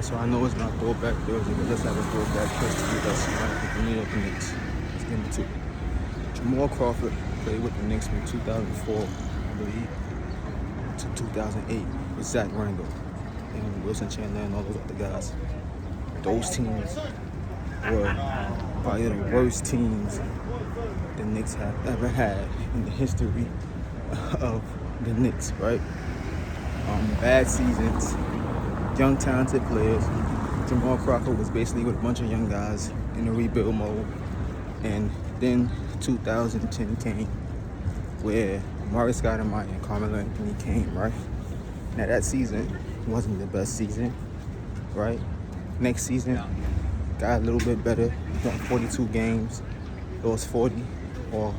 So I know it's not throwback Thursday, but let's have a throwback history lesson, right, with the New York Knicks. Let's get into it. Jamal Crawford played with the Knicks from 2004, I believe, to 2008 with Zach Randall and Wilson Chandler and all those other guys. Those teams were probably the worst teams the Knicks have ever had in the history of the Knicks, right? Bad seasons, young talented players. Jamal Crawford was basically with a bunch of young guys in a rebuild mode. And then 2010 came where Maurice Stoudemire and Carmelo Anthony came, right? Now that season wasn't the best season, right? Next season got a little bit better. Won 42 games. It was 40, or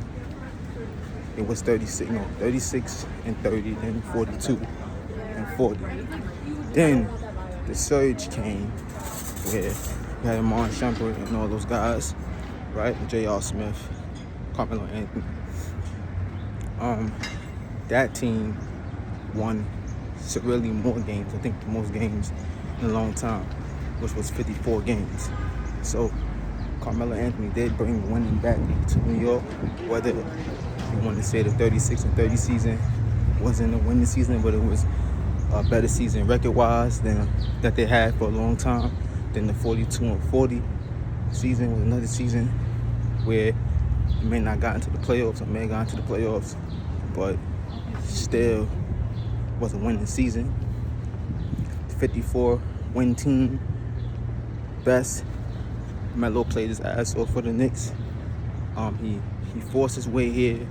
it was 36 and 30, then 42 and 40. Then the surge came where you had Amon Shumpert and all those guys, right? J.R. Smith, Carmelo Anthony. That team won severely more games. I think the most games in a long time, which was 54 games. So Carmelo Anthony did bring winning back to New York. Whether you want to say the 36 and 30 season wasn't a winning season, but it was a better season record-wise than that they had for a long time. Then the 42 and 40 season was another season where you may not got into the playoffs, or may have got into the playoffs, but still was a winning season. 54 win team, best. Melo played his ass off for the Knicks. He forced his way here.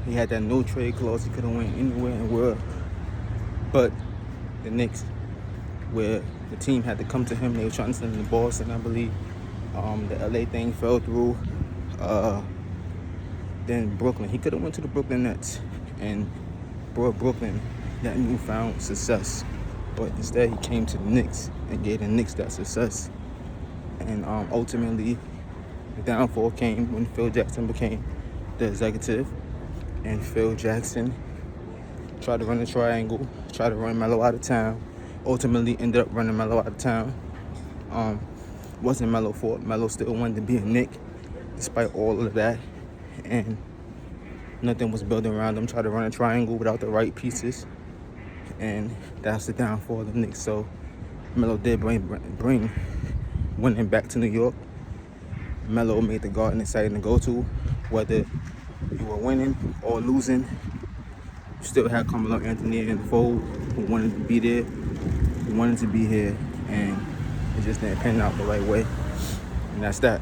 He had that no trade clause. He could have went anywhere in the world. But the Knicks, where the team had to come to him, they were trying to send him to Boston, I believe. The LA thing fell through. Then Brooklyn. He could have went to the Brooklyn Nets and brought Brooklyn that newfound success. But instead he came to the Knicks and gave the Knicks that success. And ultimately, the downfall came when Phil Jackson became the executive. And Phil Jackson tried to run a triangle, tried to run Melo out of town. Ultimately ended up running Melo out of town. Wasn't Melo's fault. Melo still wanted to be a Knick despite all of that. And nothing was built around him. Tried to run a triangle without the right pieces. And that's the downfall of the Knicks. So Melo did bring winning back to New York. Melo made the Garden exciting to go to. Whether you were winning or losing, you still had Carmelo Anthony in the fold who wanted to be there, who wanted to be here, and it just didn't pan out the right way. And that's that.